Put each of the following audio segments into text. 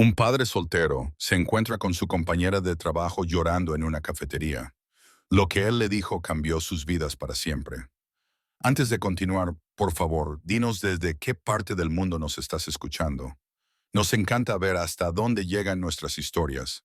Un padre soltero se encuentra con su compañera de trabajo llorando en una cafetería. Lo que él le dijo cambió sus vidas para siempre. Antes de continuar, por favor, dinos desde qué parte del mundo nos estás escuchando. Nos encanta ver hasta dónde llegan nuestras historias.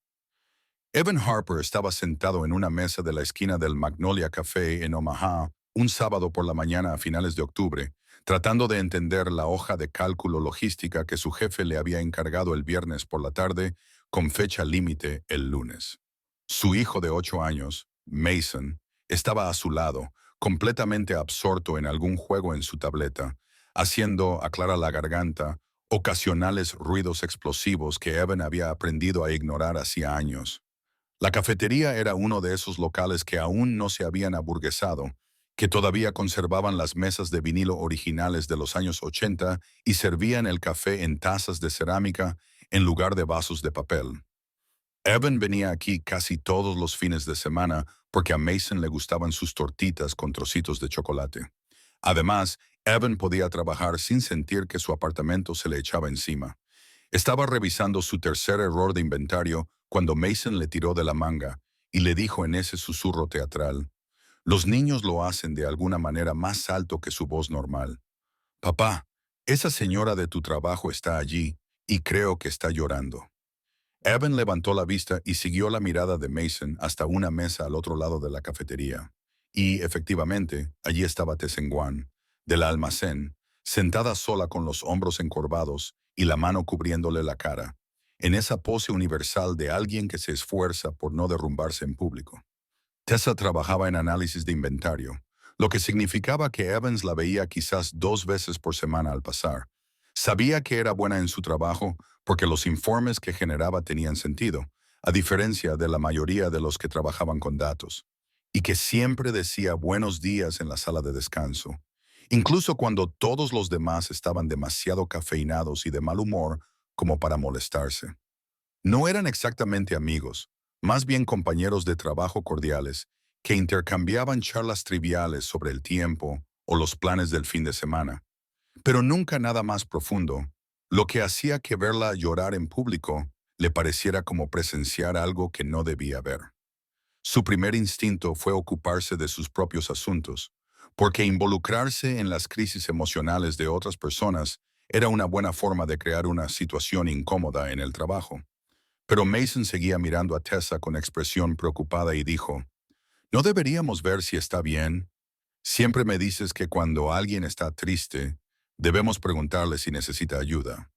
Evan Harper estaba sentado en una mesa de la esquina del Magnolia Café en Omaha un sábado por la mañana a finales de octubre, tratando de entender la hoja de cálculo logística que su jefe le había encargado el viernes por la tarde, con fecha límite el lunes. Su hijo de 8 años, Mason, estaba a su lado, completamente absorto en algún juego en su tableta, haciendo, aclara la garganta, ocasionales ruidos explosivos que Evan había aprendido a ignorar hacía años. La cafetería era uno de esos locales que aún no se habían aburguesado, que todavía conservaban las mesas de vinilo originales de los años 80 y servían el café en tazas de cerámica en lugar de vasos de papel. Evan venía aquí casi todos los fines de semana porque a Mason le gustaban sus tortitas con trocitos de chocolate. Además, Evan podía trabajar sin sentir que su apartamento se le echaba encima. Estaba revisando su tercer error de inventario cuando Mason le tiró de la manga y le dijo en ese susurro teatral: «Los niños lo hacen de alguna manera más alto que su voz normal. Papá, esa señora de tu trabajo está allí y creo que está llorando». Evan levantó la vista y siguió la mirada de Mason hasta una mesa al otro lado de la cafetería. Y, efectivamente, allí estaba Tessenguan, del almacén, sentada sola con los hombros encorvados y la mano cubriéndole la cara, en esa pose universal de alguien que se esfuerza por no derrumbarse en público. Tessa trabajaba en análisis de inventario, lo que significaba que Evans la veía quizás 2 veces por semana al pasar. Sabía que era buena en su trabajo porque los informes que generaba tenían sentido, a diferencia de la mayoría de los que trabajaban con datos, y que siempre decía buenos días en la sala de descanso, incluso cuando todos los demás estaban demasiado cafeinados y de mal humor como para molestarse. No eran exactamente amigos, más bien compañeros de trabajo cordiales, que intercambiaban charlas triviales sobre el tiempo o los planes del fin de semana, pero nunca nada más profundo, lo que hacía que verla llorar en público le pareciera como presenciar algo que no debía ver. Su primer instinto fue ocuparse de sus propios asuntos, porque involucrarse en las crisis emocionales de otras personas era una buena forma de crear una situación incómoda en el trabajo. Pero Mason seguía mirando a Tessa con expresión preocupada y dijo: «¿No deberíamos ver si está bien? Siempre me dices que cuando alguien está triste, debemos preguntarle si necesita ayuda».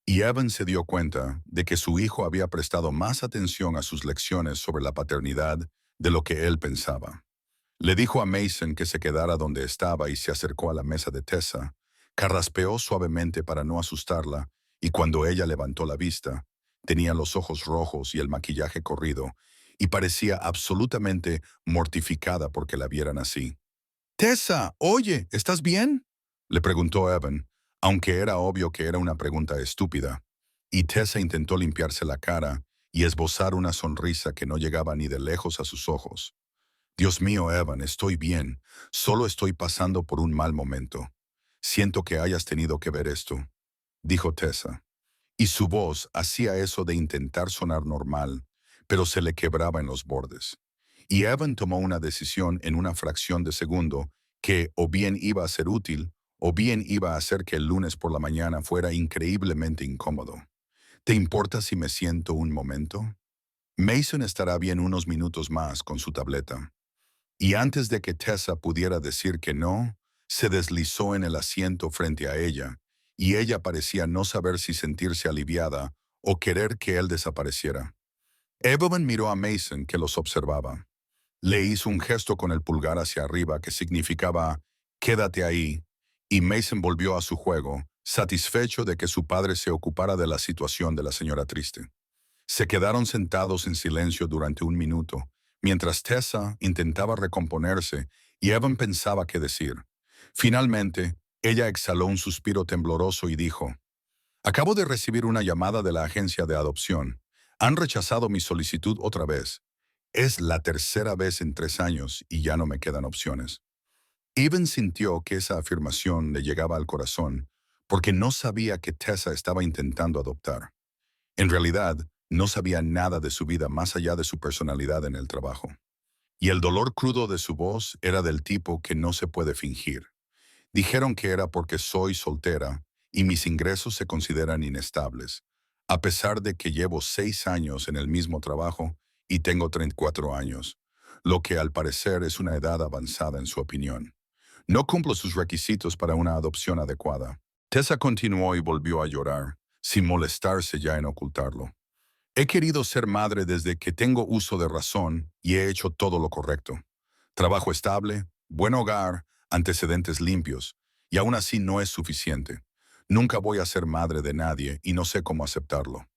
Y Evan se dio cuenta de que su hijo había prestado más atención a sus lecciones sobre la paternidad de lo que él pensaba. Le dijo a Mason que se quedara donde estaba y se acercó a la mesa de Tessa. Carraspeó suavemente para no asustarla, y cuando ella levantó la vista, tenía los ojos rojos y el maquillaje corrido, y parecía absolutamente mortificada porque la vieran así. «Tessa, oye, ¿estás bien?», le preguntó Evan, aunque era obvio que era una pregunta estúpida. Y Tessa intentó limpiarse la cara y esbozar una sonrisa que no llegaba ni de lejos a sus ojos. «Dios mío, Evan, estoy bien. Solo estoy pasando por un mal momento. Siento que hayas tenido que ver esto», dijo Tessa. Y su voz hacía eso de intentar sonar normal, pero se le quebraba en los bordes. Y Evan tomó una decisión en una fracción de segundo que o bien iba a ser útil o bien iba a hacer que el lunes por la mañana fuera increíblemente incómodo. «¿Te importa si me siento un momento?» Mason estará bien unos minutos más con su tableta. Y antes de que Tessa pudiera decir que no, se deslizó en el asiento frente a ella, y ella parecía no saber si sentirse aliviada o querer que él desapareciera. Evelyn miró a Mason, que los observaba. Le hizo un gesto con el pulgar hacia arriba que significaba «quédate ahí», y Mason volvió a su juego, satisfecho de que su padre se ocupara de la situación de la señora triste. Se quedaron sentados en silencio durante un minuto, mientras Tessa intentaba recomponerse y Evan pensaba qué decir. Finalmente, ella exhaló un suspiro tembloroso y dijo: «Acabo de recibir una llamada de la agencia de adopción. Han rechazado mi solicitud otra vez. Es la tercera vez en 3 años y ya no me quedan opciones». Evan sintió que esa afirmación le llegaba al corazón porque no sabía que Tessa estaba intentando adoptar. En realidad, no sabía nada de su vida más allá de su personalidad en el trabajo. Y el dolor crudo de su voz era del tipo que no se puede fingir. Dijeron que era porque soy soltera y mis ingresos se consideran inestables, a pesar de que llevo 6 años en el mismo trabajo y tengo 34 años, lo que al parecer es una edad avanzada en su opinión. No cumplo sus requisitos para una adopción adecuada. Tessa continuó y volvió a llorar, sin molestarse ya en ocultarlo. He querido ser madre desde que tengo uso de razón y he hecho todo lo correcto. Trabajo estable, buen hogar, antecedentes limpios, y aún así no es suficiente. Nunca voy a ser madre de nadie y no sé cómo aceptarlo.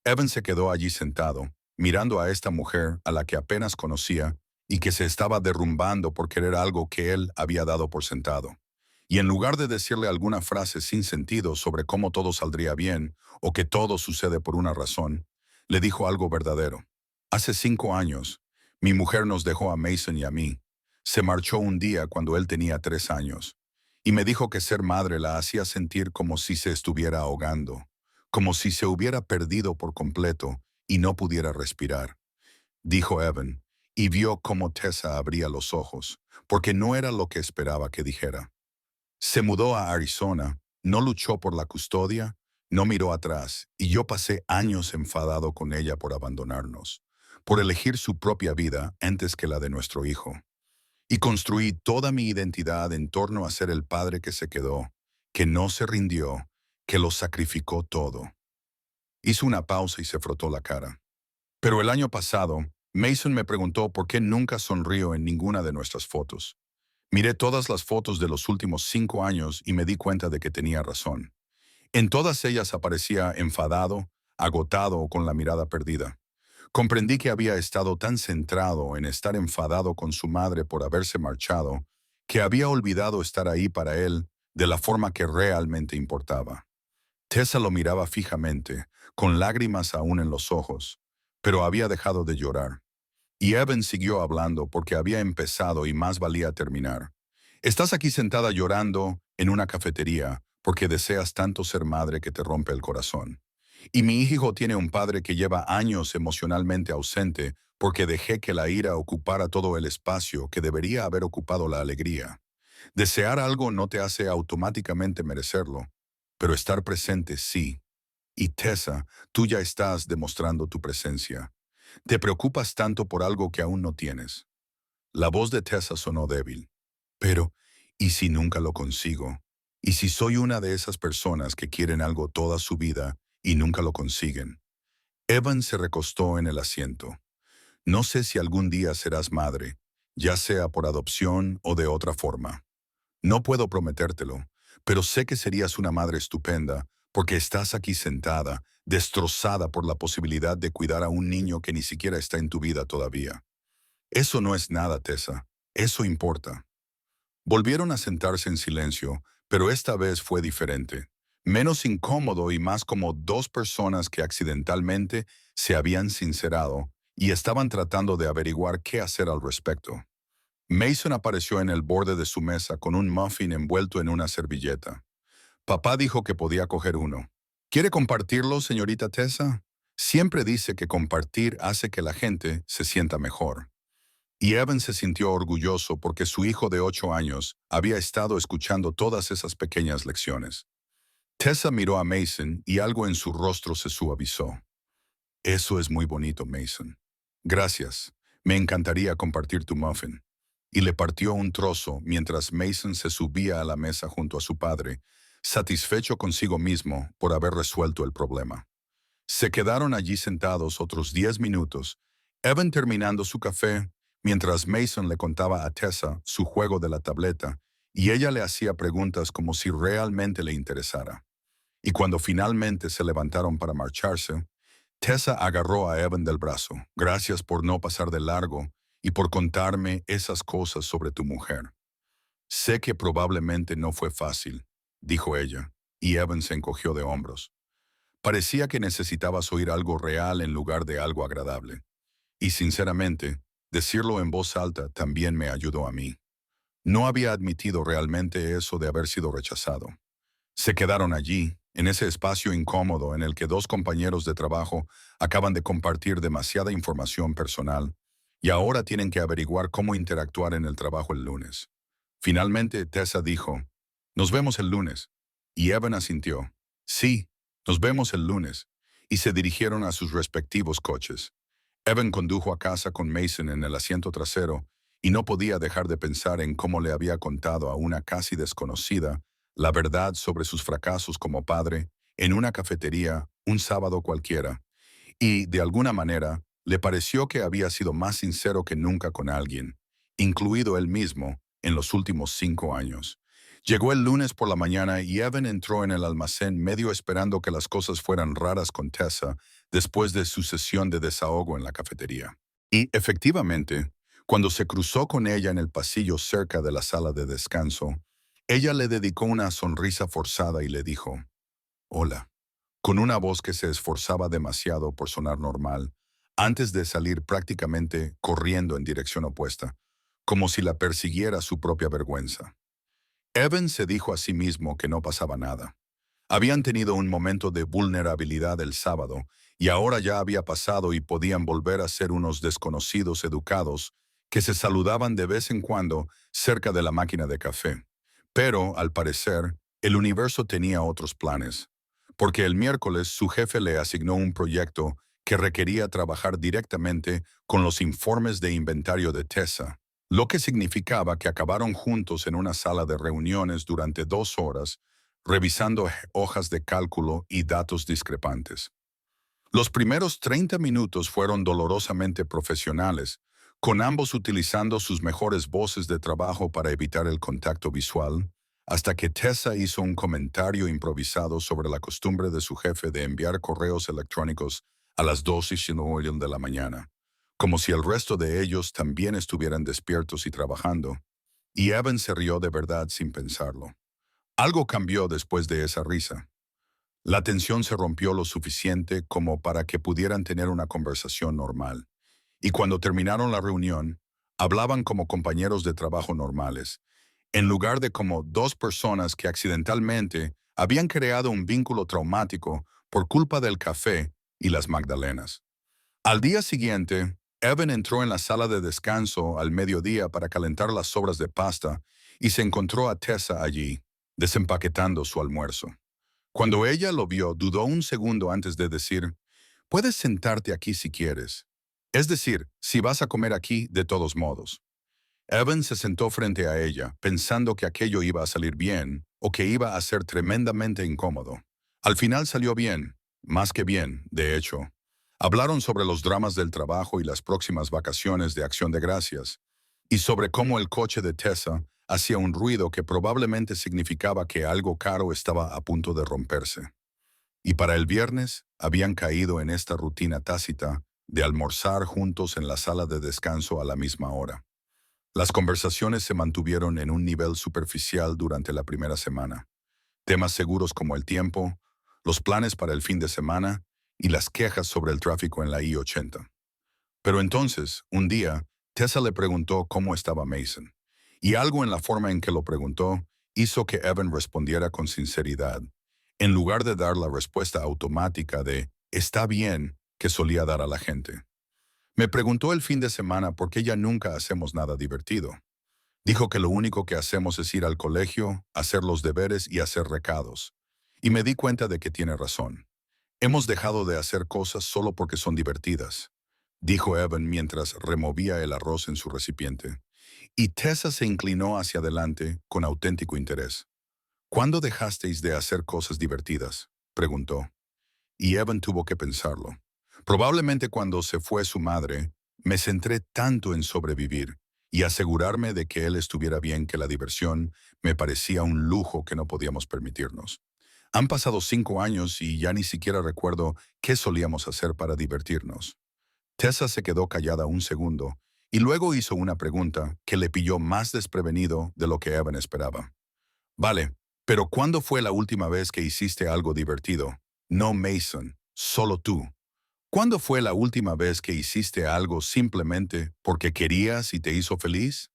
Evan se quedó allí sentado, mirando a esta mujer a la que apenas conocía y que se estaba derrumbando por querer algo que él había dado por sentado. Y en lugar de decirle alguna frase sin sentido sobre cómo todo saldría bien o que todo sucede por una razón, le dijo algo verdadero. Hace 5 años, mi mujer nos dejó a Mason y a mí. Se marchó un día cuando él tenía 3 años. Y me dijo que ser madre la hacía sentir como si se estuviera ahogando, como si se hubiera perdido por completo y no pudiera respirar. Dijo Evan, y vio cómo Tessa abría los ojos, porque no era lo que esperaba que dijera. Se mudó a Arizona, no luchó por la custodia, no miró atrás, y yo pasé años enfadado con ella por abandonarnos, por elegir su propia vida antes que la de nuestro hijo. Y construí toda mi identidad en torno a ser el padre que se quedó, que no se rindió, que lo sacrificó todo. Hizo una pausa y se frotó la cara. Pero el año pasado, Mason me preguntó por qué nunca sonrío en ninguna de nuestras fotos. Miré todas las fotos de los últimos 5 años y me di cuenta de que tenía razón. En todas ellas aparecía enfadado, agotado o con la mirada perdida. Comprendí que había estado tan centrado en estar enfadado con su madre por haberse marchado, que había olvidado estar ahí para él de la forma que realmente importaba. Tessa lo miraba fijamente, con lágrimas aún en los ojos, pero había dejado de llorar. Y Evan siguió hablando porque había empezado y más valía terminar. Estás aquí sentada llorando en una cafetería porque deseas tanto ser madre que te rompe el corazón. Y mi hijo tiene un padre que lleva años emocionalmente ausente porque dejé que la ira ocupara todo el espacio que debería haber ocupado la alegría. Desear algo no te hace automáticamente merecerlo, pero estar presente sí. Y Tessa, tú ya estás demostrando tu presencia. Te preocupas tanto por algo que aún no tienes. La voz de Tessa sonó débil. Pero, ¿y si nunca lo consigo? ¿Y si soy una de esas personas que quieren algo toda su vida y nunca lo consiguen? Evan se recostó en el asiento. No sé si algún día serás madre, ya sea por adopción o de otra forma. No puedo prometértelo, pero sé que serías una madre estupenda porque estás aquí sentada, destrozada por la posibilidad de cuidar a un niño que ni siquiera está en tu vida todavía. Eso no es nada, Tessa. Eso importa. Volvieron a sentarse en silencio, pero esta vez fue diferente. Menos incómodo y más como dos personas que accidentalmente se habían sincerado y estaban tratando de averiguar qué hacer al respecto. Mason apareció en el borde de su mesa con un muffin envuelto en una servilleta. Papá dijo que podía coger uno. ¿Quiere compartirlo, señorita Tessa? Siempre dice que compartir hace que la gente se sienta mejor. Y Evan se sintió orgulloso porque su hijo de 8 años había estado escuchando todas esas pequeñas lecciones. Tessa miró a Mason y algo en su rostro se suavizó. Eso es muy bonito, Mason. Gracias. Me encantaría compartir tu muffin. Y le partió un trozo mientras Mason se subía a la mesa junto a su padre, satisfecho consigo mismo por haber resuelto el problema. Se quedaron allí sentados otros 10 minutos, Evan terminando su café, mientras Mason le contaba a Tessa su juego de la tableta, y ella le hacía preguntas como si realmente le interesara. Y cuando finalmente se levantaron para marcharse, Tessa agarró a Evan del brazo. Gracias por no pasar de largo y por contarme esas cosas sobre tu mujer. Sé que probablemente no fue fácil, dijo ella, y Evan se encogió de hombros. Parecía que necesitabas oír algo real en lugar de algo agradable. Y sinceramente, decirlo en voz alta también me ayudó a mí. No había admitido realmente eso de haber sido rechazado. Se quedaron allí, en ese espacio incómodo en el que dos compañeros de trabajo acaban de compartir demasiada información personal y ahora tienen que averiguar cómo interactuar en el trabajo el lunes. Finalmente, Tessa dijo, «Nos vemos el lunes». Y Evan asintió, «Sí, nos vemos el lunes», y se dirigieron a sus respectivos coches. Evan condujo a casa con Mason en el asiento trasero y no podía dejar de pensar en cómo le había contado a una casi desconocida la verdad sobre sus fracasos como padre en una cafetería un sábado cualquiera, y, de alguna manera, le pareció que había sido más sincero que nunca con alguien, incluido él mismo, en los últimos 5 años. Llegó el lunes por la mañana y Evan entró en el almacén medio esperando que las cosas fueran raras con Tessa después de su sesión de desahogo en la cafetería. Y, efectivamente, cuando se cruzó con ella en el pasillo cerca de la sala de descanso, ella le dedicó una sonrisa forzada y le dijo, «Hola», con una voz que se esforzaba demasiado por sonar normal, antes de salir prácticamente corriendo en dirección opuesta, como si la persiguiera su propia vergüenza. Evan se dijo a sí mismo que no pasaba nada. Habían tenido un momento de vulnerabilidad el sábado, y ahora ya había pasado y podían volver a ser unos desconocidos educados que se saludaban de vez en cuando cerca de la máquina de café. Pero, al parecer, el universo tenía otros planes, porque el miércoles su jefe le asignó un proyecto que requería trabajar directamente con los informes de inventario de Tessa, lo que significaba que acabaron juntos en una sala de reuniones durante 2 horas, revisando hojas de cálculo y datos discrepantes. Los primeros 30 minutos fueron dolorosamente profesionales, con ambos utilizando sus mejores voces de trabajo para evitar el contacto visual, hasta que Tessa hizo un comentario improvisado sobre la costumbre de su jefe de enviar correos electrónicos a las 2:09 de la mañana, como si el resto de ellos también estuvieran despiertos y trabajando, y Evan se rió de verdad sin pensarlo. Algo cambió después de esa risa. La tensión se rompió lo suficiente como para que pudieran tener una conversación normal. Y cuando terminaron la reunión, hablaban como compañeros de trabajo normales, en lugar de como dos personas que accidentalmente habían creado un vínculo traumático por culpa del café y las magdalenas. Al día siguiente, Evan entró en la sala de descanso al mediodía para calentar las sobras de pasta y se encontró a Tessa allí, desempaquetando su almuerzo. Cuando ella lo vio, dudó un segundo antes de decir, «Puedes sentarte aquí si quieres. Es decir, si vas a comer aquí, de todos modos». Evan se sentó frente a ella, pensando que aquello iba a salir bien o que iba a ser tremendamente incómodo. Al final salió bien, más que bien, de hecho. Hablaron sobre los dramas del trabajo y las próximas vacaciones de Acción de Gracias, y sobre cómo el coche de Tessa hacía un ruido que probablemente significaba que algo caro estaba a punto de romperse. Y para el viernes habían caído en esta rutina tácita de almorzar juntos en la sala de descanso a la misma hora. Las conversaciones se mantuvieron en un nivel superficial durante la primera semana. Temas seguros como el tiempo, los planes para el fin de semana y las quejas sobre el tráfico en la I-80. Pero entonces, un día, Tessa le preguntó cómo estaba Mason, y algo en la forma en que lo preguntó hizo que Evan respondiera con sinceridad, en lugar de dar la respuesta automática de «está bien» que solía dar a la gente. Me preguntó el fin de semana por qué ya nunca hacemos nada divertido. Dijo que lo único que hacemos es ir al colegio, hacer los deberes y hacer recados. Y me di cuenta de que tiene razón. Hemos dejado de hacer cosas solo porque son divertidas, dijo Evan mientras removía el arroz en su recipiente. Y Tessa se inclinó hacia adelante con auténtico interés. ¿Cuándo dejasteis de hacer cosas divertidas?, preguntó. Y Evan tuvo que pensarlo. Probablemente cuando se fue su madre, me centré tanto en sobrevivir y asegurarme de que él estuviera bien que la diversión me parecía un lujo que no podíamos permitirnos. Han pasado 5 años y ya ni siquiera recuerdo qué solíamos hacer para divertirnos. Tessa se quedó callada un segundo y luego hizo una pregunta que le pilló más desprevenido de lo que Evan esperaba. Vale, pero ¿cuándo fue la última vez que hiciste algo divertido? No Mason, solo tú. ¿Cuándo fue la última vez que hiciste algo simplemente porque querías y te hizo feliz?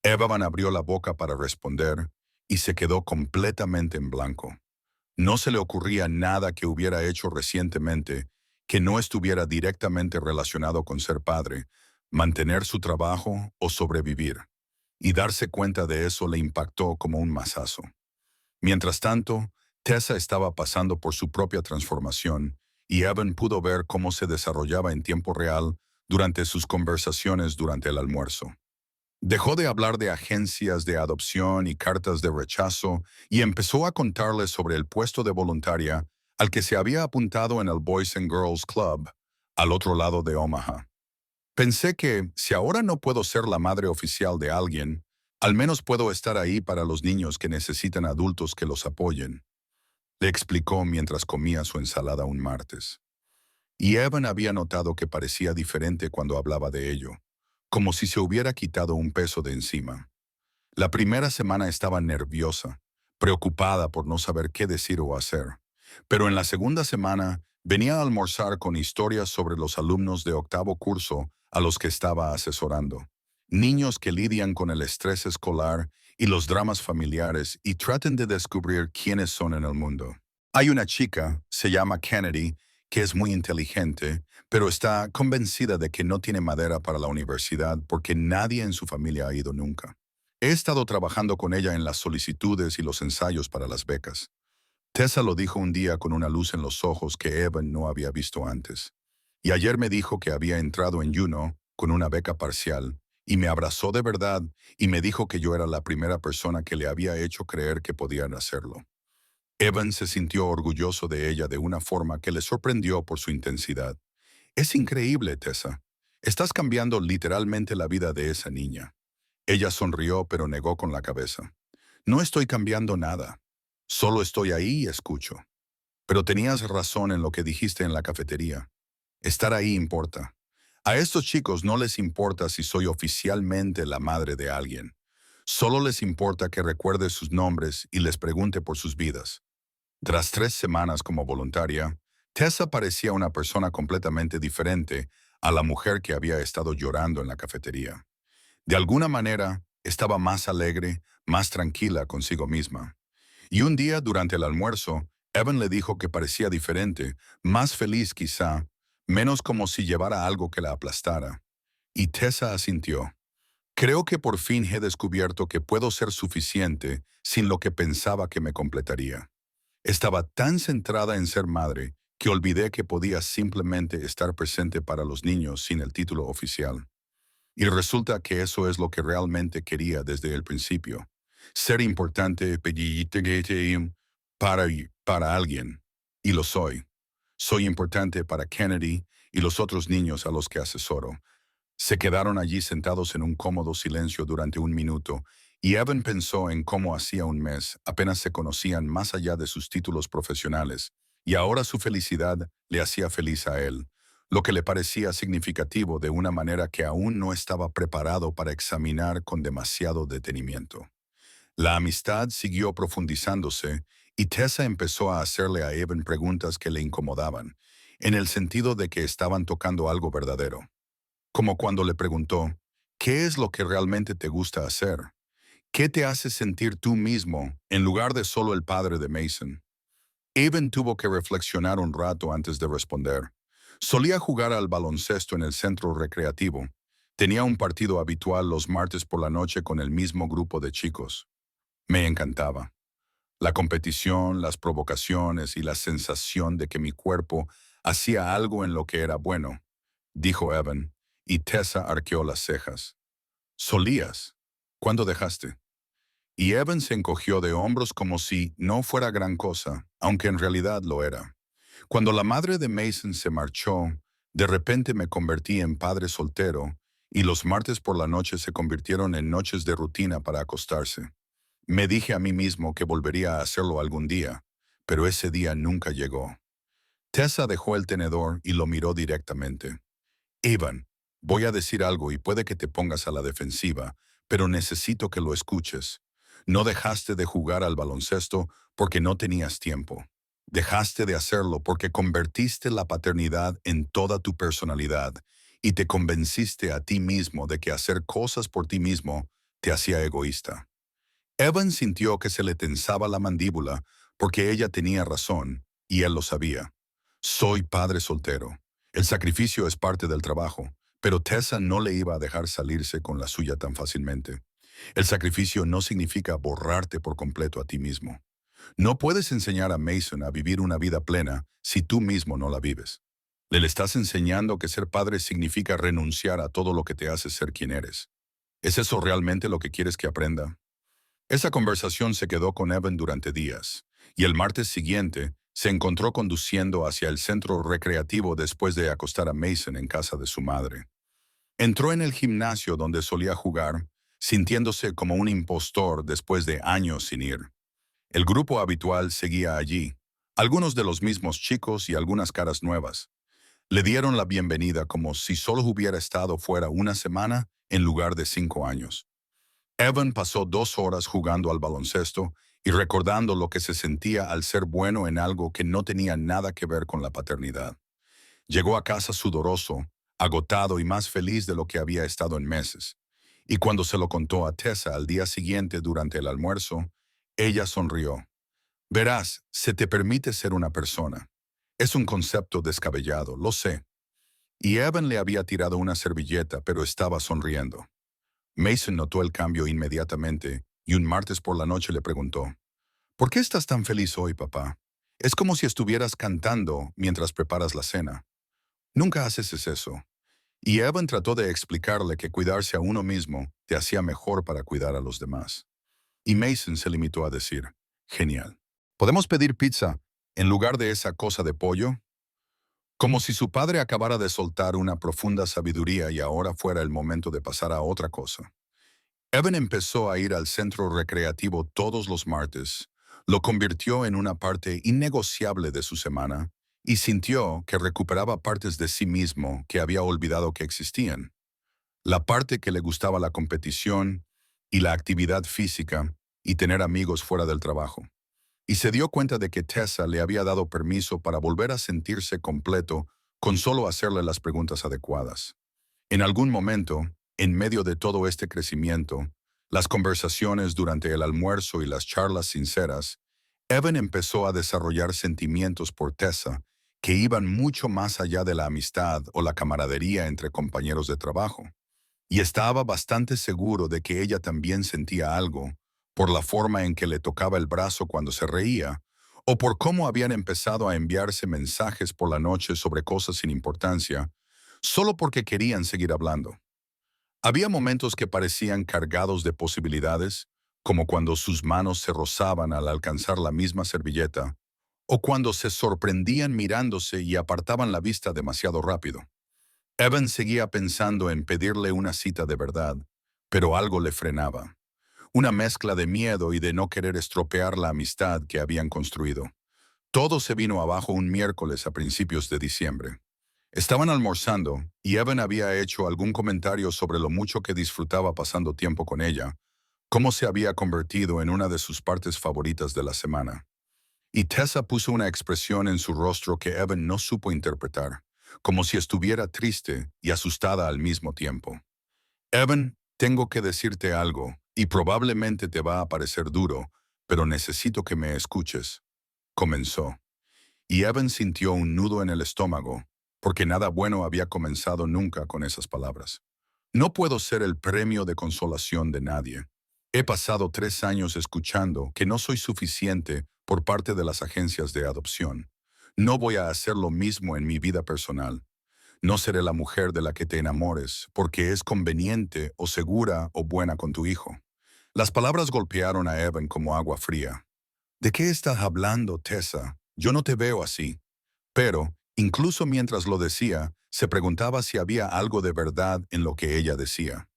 Evan abrió la boca para responder y se quedó completamente en blanco. No se le ocurría nada que hubiera hecho recientemente que no estuviera directamente relacionado con ser padre, mantener su trabajo o sobrevivir. Y darse cuenta de eso le impactó como un mazazo. Mientras tanto, Tessa estaba pasando por su propia transformación y Evan pudo ver cómo se desarrollaba en tiempo real durante sus conversaciones durante el almuerzo. Dejó de hablar de agencias de adopción y cartas de rechazo y empezó a contarles sobre el puesto de voluntaria al que se había apuntado en el Boys and Girls Club, al otro lado de Omaha. Pensé que, si ahora no puedo ser la madre oficial de alguien, al menos puedo estar ahí para los niños que necesitan adultos que los apoyen, le explicó mientras comía su ensalada un martes. Y Evan había notado que parecía diferente cuando hablaba de ello, como si se hubiera quitado un peso de encima. La primera semana estaba nerviosa, preocupada por no saber qué decir o hacer, pero en la segunda semana venía a almorzar con historias sobre los alumnos de octavo curso a los que estaba asesorando. Niños que lidian con el estrés escolar y los dramas familiares y traten de descubrir quiénes son en el mundo. Hay una chica, se llama Kennedy, que es muy inteligente, pero está convencida de que no tiene madera para la universidad porque nadie en su familia ha ido nunca. He estado trabajando con ella en las solicitudes y los ensayos para las becas. Tessa lo dijo un día con una luz en los ojos que Evan no había visto antes. Y ayer me dijo que había entrado en Juno con una beca parcial, y me abrazó de verdad y me dijo que yo era la primera persona que le había hecho creer que podían hacerlo. Evan se sintió orgulloso de ella de una forma que le sorprendió por su intensidad. Es increíble, Tessa. Estás cambiando literalmente la vida de esa niña. Ella sonrió pero negó con la cabeza. No estoy cambiando nada. Solo estoy ahí y escucho. Pero tenías razón en lo que dijiste en la cafetería. Estar ahí importa. A estos chicos no les importa si soy oficialmente la madre de alguien. Solo les importa que recuerde sus nombres y les pregunte por sus vidas. Tras 3 semanas como voluntaria, Tessa parecía una persona completamente diferente a la mujer que había estado llorando en la cafetería. De alguna manera, estaba más alegre, más tranquila consigo misma. Y un día, durante el almuerzo, Evan le dijo que parecía diferente, más feliz quizá, menos como si llevara algo que la aplastara. Y Tessa asintió. Creo que por fin he descubierto que puedo ser suficiente sin lo que pensaba que me completaría. Estaba tan centrada en ser madre que olvidé que podía simplemente estar presente para los niños sin el título oficial. Y resulta que eso es lo que realmente quería desde el principio. Ser importante para alguien. Y lo soy. Soy importante para Kennedy y los otros niños a los que asesoro. Se quedaron allí sentados en un cómodo silencio durante un minuto, y Evan pensó en cómo hacía un mes apenas se conocían más allá de sus títulos profesionales, y ahora su felicidad le hacía feliz a él, lo que le parecía significativo de una manera que aún no estaba preparado para examinar con demasiado detenimiento. La amistad siguió profundizándose, y Tessa empezó a hacerle a Evan preguntas que le incomodaban, en el sentido de que estaban tocando algo verdadero. Como cuando le preguntó, ¿qué es lo que realmente te gusta hacer? ¿Qué te hace sentir tú mismo en lugar de solo el padre de Mason? Evan tuvo que reflexionar un rato antes de responder. Solía jugar al baloncesto en el centro recreativo. Tenía un partido habitual los martes por la noche con el mismo grupo de chicos. Me encantaba. La competición, las provocaciones y la sensación de que mi cuerpo hacía algo en lo que era bueno, dijo Evan, y Tessa arqueó las cejas. Solías. ¿Cuándo dejaste? Y Evan se encogió de hombros como si no fuera gran cosa, aunque en realidad lo era. Cuando la madre de Mason se marchó, de repente me convertí en padre soltero, y los martes por la noche se convirtieron en noches de rutina para acostarse. Me dije a mí mismo que volvería a hacerlo algún día, pero ese día nunca llegó. Tessa dejó el tenedor y lo miró directamente. Evan, voy a decir algo y puede que te pongas a la defensiva, pero necesito que lo escuches. No dejaste de jugar al baloncesto porque no tenías tiempo. Dejaste de hacerlo porque convertiste la paternidad en toda tu personalidad y te convenciste a ti mismo de que hacer cosas por ti mismo te hacía egoísta. Evan sintió que se le tensaba la mandíbula porque ella tenía razón, y él lo sabía. Soy padre soltero. El sacrificio es parte del trabajo, pero Tessa no le iba a dejar salirse con la suya tan fácilmente. El sacrificio no significa borrarte por completo a ti mismo. No puedes enseñar a Mason a vivir una vida plena si tú mismo no la vives. Le estás enseñando que ser padre significa renunciar a todo lo que te hace ser quien eres. ¿Es eso realmente lo que quieres que aprenda? Esa conversación se quedó con Evan durante días, y el martes siguiente se encontró conduciendo hacia el centro recreativo después de acostar a Mason en casa de su madre. Entró en el gimnasio donde solía jugar, sintiéndose como un impostor después de años sin ir. El grupo habitual seguía allí, algunos de los mismos chicos y algunas caras nuevas. Le dieron la bienvenida como si solo hubiera estado fuera una semana en lugar de 5 años. Evan pasó 2 horas jugando al baloncesto y recordando lo que se sentía al ser bueno en algo que no tenía nada que ver con la paternidad. Llegó a casa sudoroso, agotado y más feliz de lo que había estado en meses. Y cuando se lo contó a Tessa al día siguiente durante el almuerzo, ella sonrió. Verás, se te permite ser una persona. Es un concepto descabellado, lo sé. Y Evan le había tirado una servilleta, pero estaba sonriendo. Mason notó el cambio inmediatamente y un martes por la noche le preguntó, ¿por qué estás tan feliz hoy, papá? Es como si estuvieras cantando mientras preparas la cena. Nunca haces eso. Y Evan trató de explicarle que cuidarse a uno mismo te hacía mejor para cuidar a los demás. Y Mason se limitó a decir, genial. ¿Podemos pedir pizza en lugar de esa cosa de pollo? Como si su padre acabara de soltar una profunda sabiduría y ahora fuera el momento de pasar a otra cosa. Evan empezó a ir al centro recreativo todos los martes, lo convirtió en una parte innegociable de su semana y sintió que recuperaba partes de sí mismo que había olvidado que existían. La parte que le gustaba la competición y la actividad física y tener amigos fuera del trabajo. Y se dio cuenta de que Tessa le había dado permiso para volver a sentirse completo con solo hacerle las preguntas adecuadas. En algún momento, en medio de todo este crecimiento, las conversaciones durante el almuerzo y las charlas sinceras, Evan empezó a desarrollar sentimientos por Tessa que iban mucho más allá de la amistad o la camaradería entre compañeros de trabajo. Y estaba bastante seguro de que ella también sentía algo, por la forma en que le tocaba el brazo cuando se reía, o por cómo habían empezado a enviarse mensajes por la noche sobre cosas sin importancia, solo porque querían seguir hablando. Había momentos que parecían cargados de posibilidades, como cuando sus manos se rozaban al alcanzar la misma servilleta, o cuando se sorprendían mirándose y apartaban la vista demasiado rápido. Evan seguía pensando en pedirle una cita de verdad, pero algo le frenaba. Una mezcla de miedo y de no querer estropear la amistad que habían construido. Todo se vino abajo un miércoles a principios de diciembre. Estaban almorzando y Evan había hecho algún comentario sobre lo mucho que disfrutaba pasando tiempo con ella, cómo se había convertido en una de sus partes favoritas de la semana. Y Tessa puso una expresión en su rostro que Evan no supo interpretar, como si estuviera triste y asustada al mismo tiempo. Evan, tengo que decirte algo, y probablemente te va a parecer duro, pero necesito que me escuches, comenzó. Y Evan sintió un nudo en el estómago, porque nada bueno había comenzado nunca con esas palabras. No puedo ser el premio de consolación de nadie. He pasado 3 años escuchando que no soy suficiente por parte de las agencias de adopción. No voy a hacer lo mismo en mi vida personal. No seré la mujer de la que te enamores porque es conveniente o segura o buena con tu hijo. Las palabras golpearon a Evan como agua fría. ¿De qué estás hablando, Tessa? Yo no te veo así. Pero, incluso mientras lo decía, se preguntaba si había algo de verdad en lo que ella decía.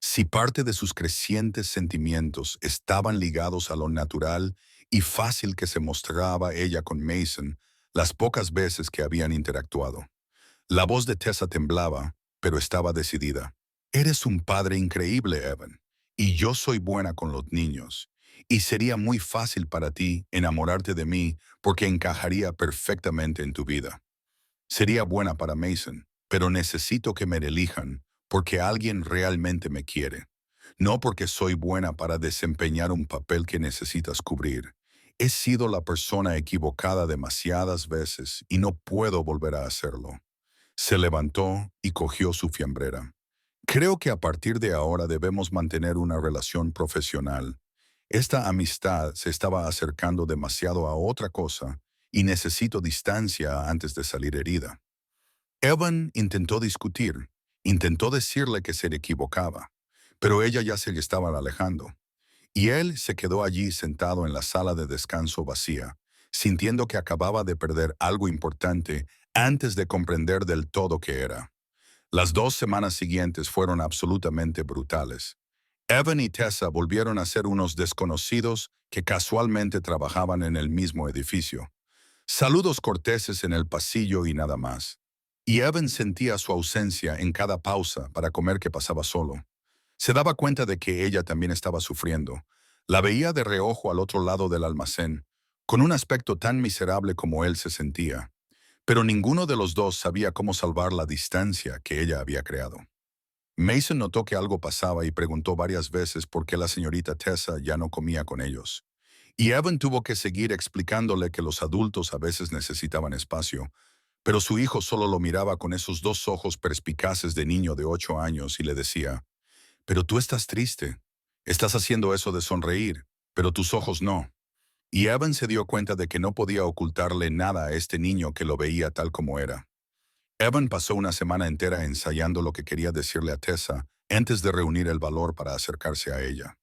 Si parte de sus crecientes sentimientos estaban ligados a lo natural y fácil que se mostraba ella con Mason las pocas veces que habían interactuado. La voz de Tessa temblaba, pero estaba decidida. Eres un padre increíble, Evan, y yo soy buena con los niños. Y sería muy fácil para ti enamorarte de mí porque encajaría perfectamente en tu vida. Sería buena para Mason, pero necesito que me elijan porque alguien realmente me quiere. No porque soy buena para desempeñar un papel que necesitas cubrir. He sido la persona equivocada demasiadas veces y no puedo volver a hacerlo. Se levantó y cogió su fiambrera. Creo que a partir de ahora debemos mantener una relación profesional. Esta amistad se estaba acercando demasiado a otra cosa y necesito distancia antes de salir herida. Evan intentó discutir, intentó decirle que se le equivocaba, pero ella ya se le estaba alejando. Y él se quedó allí sentado en la sala de descanso vacía, sintiendo que acababa de perder algo importante antes de comprender del todo qué era. Las 2 semanas siguientes fueron absolutamente brutales. Evan y Tessa volvieron a ser unos desconocidos que casualmente trabajaban en el mismo edificio. Saludos corteses en el pasillo y nada más. Y Evan sentía su ausencia en cada pausa para comer que pasaba solo. Se daba cuenta de que ella también estaba sufriendo. La veía de reojo al otro lado del almacén, con un aspecto tan miserable como él se sentía. Pero ninguno de los dos sabía cómo salvar la distancia que ella había creado. Mason notó que algo pasaba y preguntó varias veces por qué la señorita Tessa ya no comía con ellos. Y Evan tuvo que seguir explicándole que los adultos a veces necesitaban espacio, pero su hijo solo lo miraba con esos dos ojos perspicaces de niño de 8 años y le decía, «Pero tú estás triste. Estás haciendo eso de sonreír, pero tus ojos no». Y Evan se dio cuenta de que no podía ocultarle nada a este niño que lo veía tal como era. Evan pasó una semana entera ensayando lo que quería decirle a Tessa antes de reunir el valor para acercarse a ella.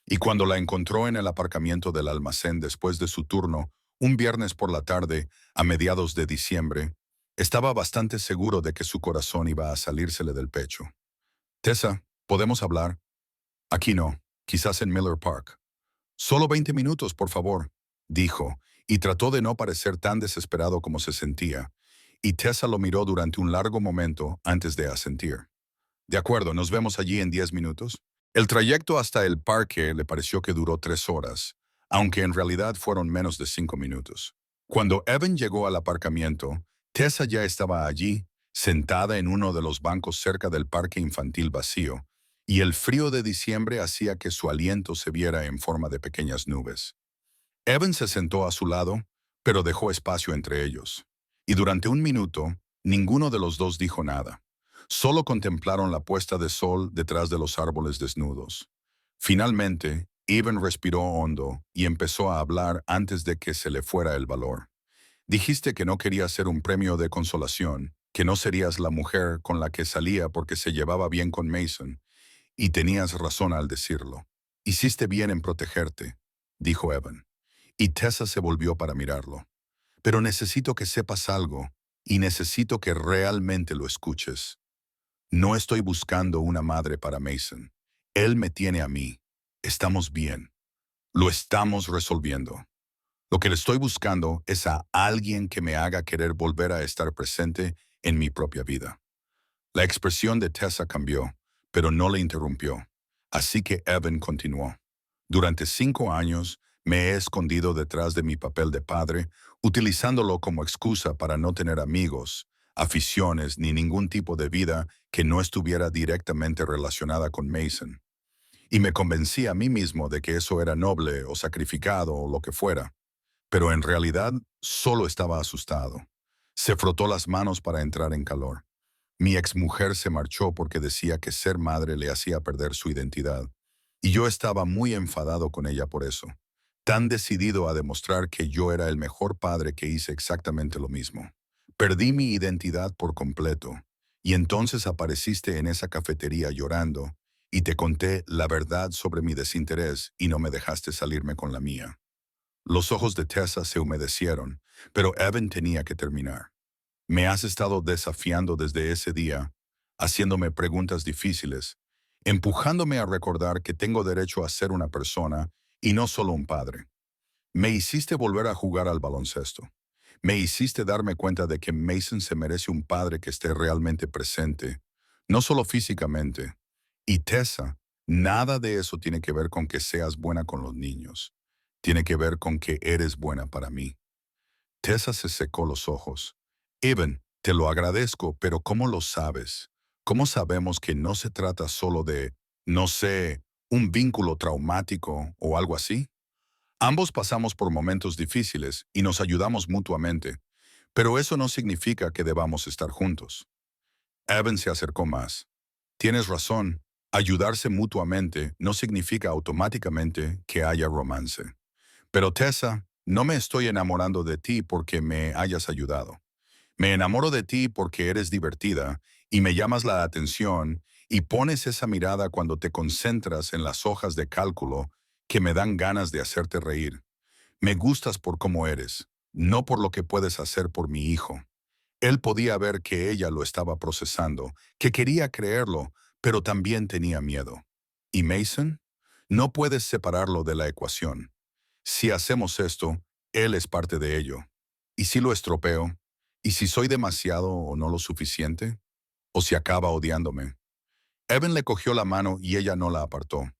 Y cuando la encontró en el aparcamiento del almacén después de su turno, un viernes por la tarde, a mediados de diciembre, estaba bastante seguro de que su corazón iba a salírsele del pecho. «Tessa, ¿podemos hablar?» «Aquí no, quizás en Miller Park». «Solo 20 minutos, por favor», dijo, y trató de no parecer tan desesperado como se sentía, y Tessa lo miró durante un largo momento antes de asentir. «De acuerdo, nos vemos allí en 10 minutos». El trayecto hasta el parque le pareció que duró 3 horas, aunque en realidad fueron menos de 5 minutos. Cuando Evan llegó al aparcamiento, Tessa ya estaba allí, sentada en uno de los bancos cerca del parque infantil vacío, y el frío de diciembre hacía que su aliento se viera en forma de pequeñas nubes. Evan se sentó a su lado, pero dejó espacio entre ellos. Y durante un minuto, ninguno de los dos dijo nada. Solo contemplaron la puesta de sol detrás de los árboles desnudos. Finalmente, Evan respiró hondo y empezó a hablar antes de que se le fuera el valor. «Dijiste que no querías ser un premio de consolación, que no serías la mujer con la que salía porque se llevaba bien con Mason, y tenías razón al decirlo. Hiciste bien en protegerte», dijo Evan. Y Tessa se volvió para mirarlo. «Pero necesito que sepas algo, y necesito que realmente lo escuches. No estoy buscando una madre para Mason. Él me tiene a mí. Estamos bien. Lo estamos resolviendo. Lo que le estoy buscando es a alguien que me haga querer volver a estar presente en mi propia vida». La expresión de Tessa cambió, pero no le interrumpió. Así que Evan continuó. «Durante 5 años me he escondido detrás de mi papel de padre, utilizándolo como excusa para no tener amigos, aficiones ni ningún tipo de vida que no estuviera directamente relacionada con Mason. Y me convencí a mí mismo de que eso era noble o sacrificado o lo que fuera. Pero en realidad solo estaba asustado. Se frotó las manos para entrar en calor. Mi exmujer se marchó porque decía que ser madre le hacía perder su identidad. Y yo estaba muy enfadado con ella por eso. Tan decidido a demostrar que yo era el mejor padre que hice exactamente lo mismo. Perdí mi identidad por completo. Y entonces apareciste en esa cafetería llorando y te conté la verdad sobre mi desinterés y no me dejaste salirme con la mía. Los ojos de Tessa se humedecieron, pero Evan tenía que terminar. «Me has estado desafiando desde ese día, haciéndome preguntas difíciles, empujándome a recordar que tengo derecho a ser una persona y no solo un padre. Me hiciste volver a jugar al baloncesto. Me hiciste darme cuenta de que Mason se merece un padre que esté realmente presente, no solo físicamente. Y Tessa, nada de eso tiene que ver con que seas buena con los niños. Tiene que ver con que eres buena para mí». Tessa se secó los ojos. «Evan, te lo agradezco, pero ¿cómo lo sabes? ¿Cómo sabemos que no se trata solo de, no sé, un vínculo traumático o algo así?» Ambos pasamos por momentos difíciles y nos ayudamos mutuamente, pero eso no significa que debamos estar juntos. Evan se acercó más. Tienes razón, ayudarse mutuamente no significa automáticamente que haya romance. Pero Tessa, no me estoy enamorando de ti porque me hayas ayudado. Me enamoro de ti porque eres divertida y me llamas la atención y pones esa mirada cuando te concentras en las hojas de cálculo que me dan ganas de hacerte reír. Me gustas por cómo eres, no por lo que puedes hacer por mi hijo. Él podía ver que ella lo estaba procesando, que quería creerlo, pero también tenía miedo. ¿Y Mason? No puedes separarlo de la ecuación. Si hacemos esto, él es parte de ello. ¿Y si lo estropeo? ¿Y si soy demasiado o no lo suficiente? ¿O si acaba odiándome? Evan le cogió la mano y ella no la apartó.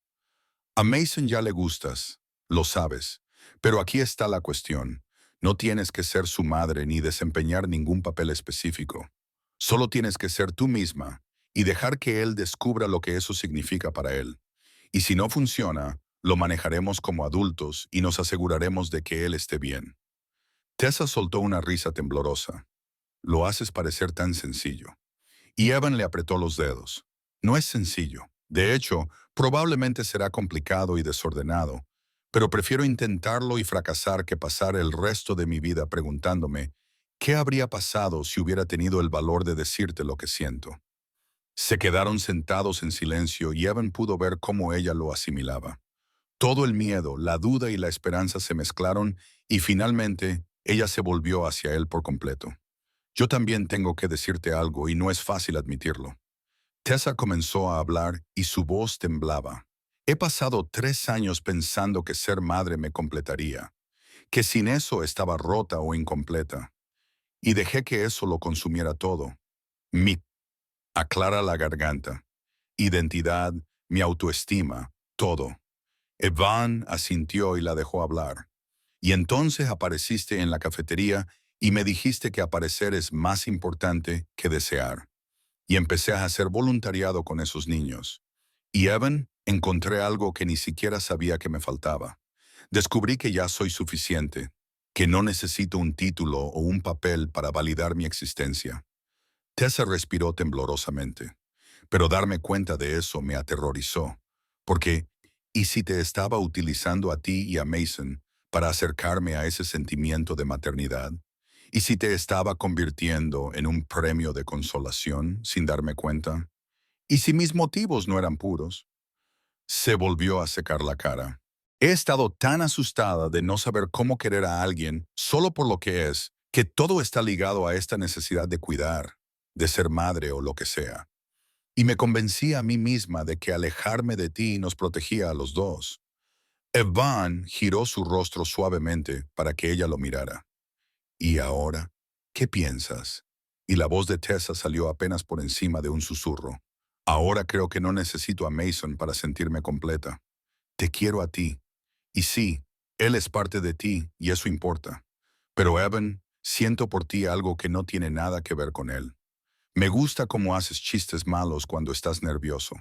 A Mason ya le gustas, lo sabes, pero aquí está la cuestión. No tienes que ser su madre ni desempeñar ningún papel específico. Solo tienes que ser tú misma y dejar que él descubra lo que eso significa para él. Y si no funciona, lo manejaremos como adultos y nos aseguraremos de que él esté bien. Tessa soltó una risa temblorosa. Lo haces parecer tan sencillo. Y Evan le apretó los dedos. No es sencillo. De hecho, probablemente será complicado y desordenado, pero prefiero intentarlo y fracasar que pasar el resto de mi vida preguntándome qué habría pasado si hubiera tenido el valor de decirte lo que siento. Se quedaron sentados en silencio y Evan pudo ver cómo ella lo asimilaba. Todo el miedo, la duda y la esperanza se mezclaron y finalmente ella se volvió hacia él por completo. Yo también tengo que decirte algo y no es fácil admitirlo. Tessa comenzó a hablar y su voz temblaba. He pasado 3 años pensando que ser madre me completaría, que sin eso estaba rota o incompleta, y dejé que eso lo consumiera todo. Mi aclara la garganta, identidad, mi autoestima, todo. Evan asintió y la dejó hablar. Y entonces apareciste en la cafetería y me dijiste que aparecer es más importante que desear. Y empecé a hacer voluntariado con esos niños. Y Evan, encontré algo que ni siquiera sabía que me faltaba. Descubrí que ya soy suficiente, que no necesito un título o un papel para validar mi existencia. Tessa respiró temblorosamente, pero darme cuenta de eso me aterrorizó, porque ¿y si te estaba utilizando a ti y a Mason para acercarme a ese sentimiento de maternidad? ¿Y si te estaba convirtiendo en un premio de consolación sin darme cuenta? ¿Y si mis motivos no eran puros? Se volvió a secar la cara. He estado tan asustada de no saber cómo querer a alguien solo por lo que es, que todo está ligado a esta necesidad de cuidar, de ser madre o lo que sea. Y me convencí a mí misma de que alejarme de ti nos protegía a los dos. Evan giró su rostro suavemente para que ella lo mirara. ¿Y ahora? ¿Qué piensas? Y la voz de Tessa salió apenas por encima de un susurro. Ahora creo que no necesito a Mason para sentirme completa. Te quiero a ti. Y sí, él es parte de ti y eso importa. Pero Evan, siento por ti algo que no tiene nada que ver con él. Me gusta cómo haces chistes malos cuando estás nervioso.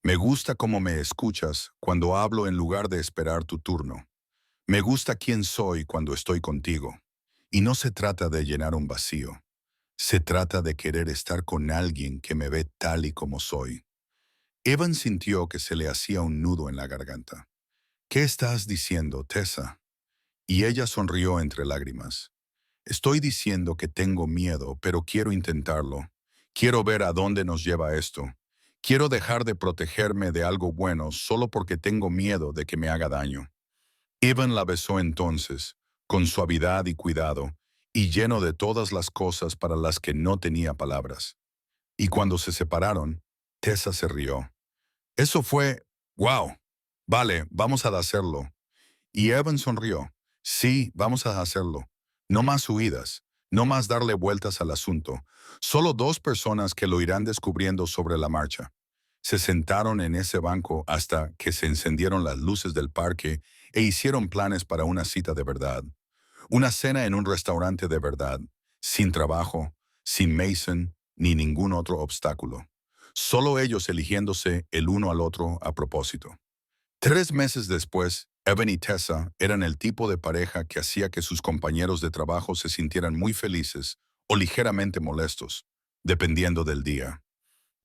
Me gusta cómo me escuchas cuando hablo en lugar de esperar tu turno. Me gusta quién soy cuando estoy contigo. Y no se trata de llenar un vacío. Se trata de querer estar con alguien que me ve tal y como soy. Evan sintió que se le hacía un nudo en la garganta. ¿Qué estás diciendo, Tessa? Y ella sonrió entre lágrimas. Estoy diciendo que tengo miedo, pero quiero intentarlo. Quiero ver a dónde nos lleva esto. Quiero dejar de protegerme de algo bueno solo porque tengo miedo de que me haga daño. Evan la besó entonces, con suavidad y cuidado, y lleno de todas las cosas para las que no tenía palabras. Y cuando se separaron, Tessa se rió. Eso fue, wow. Vale, vamos a hacerlo. Y Evan sonrió. Sí, vamos a hacerlo. No más huidas, no más darle vueltas al asunto. Solo dos personas que lo irán descubriendo sobre la marcha. Se sentaron en ese banco hasta que se encendieron las luces del parque e hicieron planes para una cita de verdad. Una cena en un restaurante de verdad, sin trabajo, sin Mason, ni ningún otro obstáculo. Solo ellos eligiéndose el uno al otro a propósito. 3 meses después, Evan y Tessa eran el tipo de pareja que hacía que sus compañeros de trabajo se sintieran muy felices o ligeramente molestos, dependiendo del día.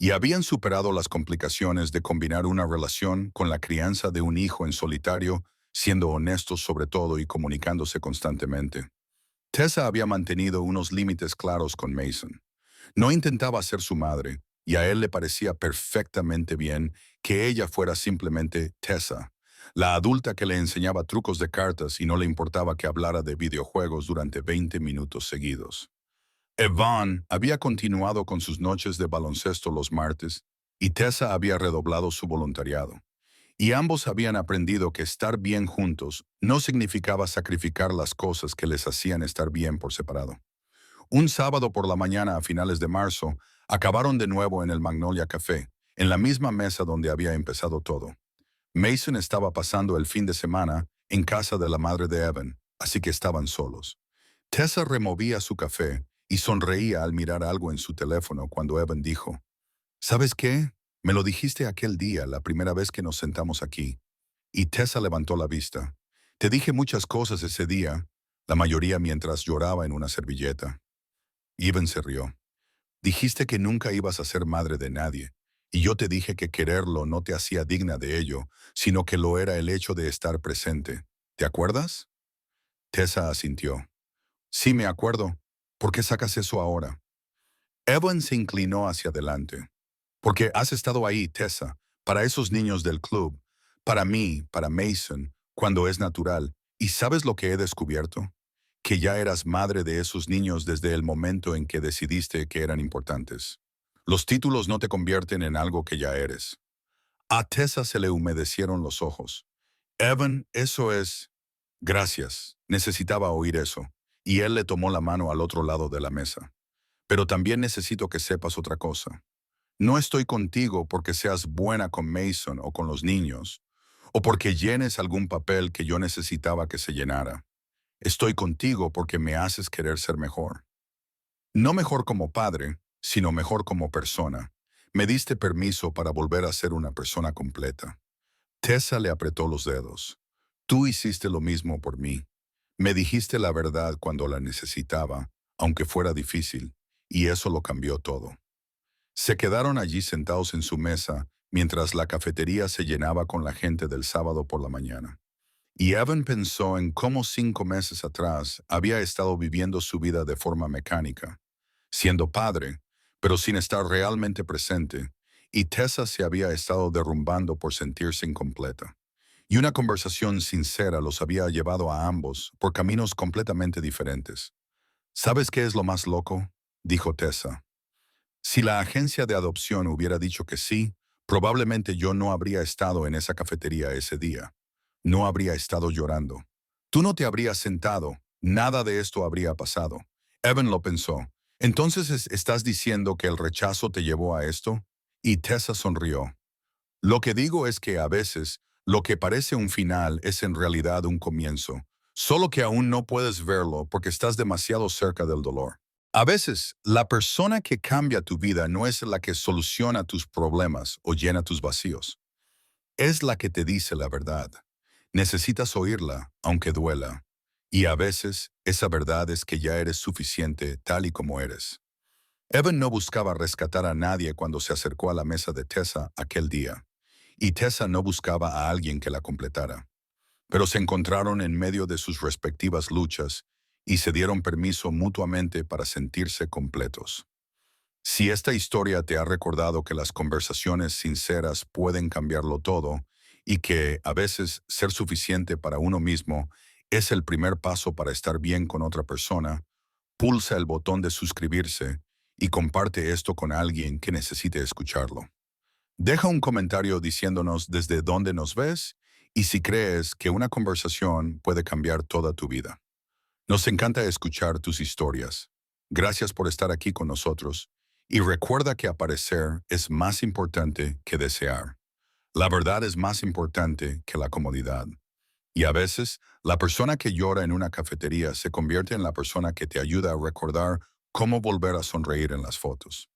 Y habían superado las complicaciones de combinar una relación con la crianza de un hijo en solitario, siendo honestos sobre todo y comunicándose constantemente. Tessa había mantenido unos límites claros con Mason. No intentaba ser su madre, y a él le parecía perfectamente bien que ella fuera simplemente Tessa, la adulta que le enseñaba trucos de cartas y no le importaba que hablara de videojuegos durante 20 minutos seguidos. Evan había continuado con sus noches de baloncesto los martes, y Tessa había redoblado su voluntariado. Y ambos habían aprendido que estar bien juntos no significaba sacrificar las cosas que les hacían estar bien por separado. Un sábado por la mañana a finales de marzo, acabaron de nuevo en el Magnolia Café, en la misma mesa donde había empezado todo. Mason estaba pasando el fin de semana en casa de la madre de Evan, así que estaban solos. Tessa removía su café y sonreía al mirar algo en su teléfono cuando Evan dijo, ¿sabes qué? Me lo dijiste aquel día, la primera vez que nos sentamos aquí. Y Tessa levantó la vista. Te dije muchas cosas ese día, la mayoría mientras lloraba en una servilleta. Evan se rió. Dijiste que nunca ibas a ser madre de nadie, y yo te dije que quererlo no te hacía digna de ello, sino que lo era el hecho de estar presente. ¿Te acuerdas? Tessa asintió. Sí, me acuerdo. ¿Por qué sacas eso ahora? Evan se inclinó hacia adelante. Porque has estado ahí, Tessa, para esos niños del club, para mí, para Mason, cuando es natural. ¿Y sabes lo que he descubierto? Que ya eras madre de esos niños desde el momento en que decidiste que eran importantes. Los títulos no te convierten en algo que ya eres. A Tessa se le humedecieron los ojos. Evan, eso es... Gracias, necesitaba oír eso. Y él le tomó la mano al otro lado de la mesa. Pero también necesito que sepas otra cosa. No estoy contigo porque seas buena con Mason o con los niños, o porque llenes algún papel que yo necesitaba que se llenara. Estoy contigo porque me haces querer ser mejor. No mejor como padre, sino mejor como persona. Me diste permiso para volver a ser una persona completa. Tessa le apretó los dedos. Tú hiciste lo mismo por mí. Me dijiste la verdad cuando la necesitaba, aunque fuera difícil, y eso lo cambió todo. Se quedaron allí sentados en su mesa mientras la cafetería se llenaba con la gente del sábado por la mañana. Y Evan pensó en cómo 5 meses atrás había estado viviendo su vida de forma mecánica, siendo padre, pero sin estar realmente presente, y Tessa se había estado derrumbando por sentirse incompleta. Y una conversación sincera los había llevado a ambos por caminos completamente diferentes. ¿Sabes qué es lo más loco? Dijo Tessa. Si la agencia de adopción hubiera dicho que sí, probablemente yo no habría estado en esa cafetería ese día. No habría estado llorando. Tú no te habrías sentado. Nada de esto habría pasado. Evan lo pensó. Entonces estás diciendo que el rechazo te llevó a esto? Y Tessa sonrió. Lo que digo es que a veces lo que parece un final es en realidad un comienzo, solo que aún no puedes verlo porque estás demasiado cerca del dolor. A veces, la persona que cambia tu vida no es la que soluciona tus problemas o llena tus vacíos. Es la que te dice la verdad. Necesitas oírla, aunque duela. Y a veces, esa verdad es que ya eres suficiente tal y como eres. Evan no buscaba rescatar a nadie cuando se acercó a la mesa de Tessa aquel día. Y Tessa no buscaba a alguien que la completara. Pero se encontraron en medio de sus respectivas luchas y se dieron permiso mutuamente para sentirse completos. Si esta historia te ha recordado que las conversaciones sinceras pueden cambiarlo todo y que, a veces, ser suficiente para uno mismo es el primer paso para estar bien con otra persona, pulsa el botón de suscribirse y comparte esto con alguien que necesite escucharlo. Deja un comentario diciéndonos desde dónde nos ves y si crees que una conversación puede cambiar toda tu vida. Nos encanta escuchar tus historias. Gracias por estar aquí con nosotros y recuerda que aparecer es más importante que desear. La verdad es más importante que la comodidad. Y a veces, la persona que llora en una cafetería se convierte en la persona que te ayuda a recordar cómo volver a sonreír en las fotos.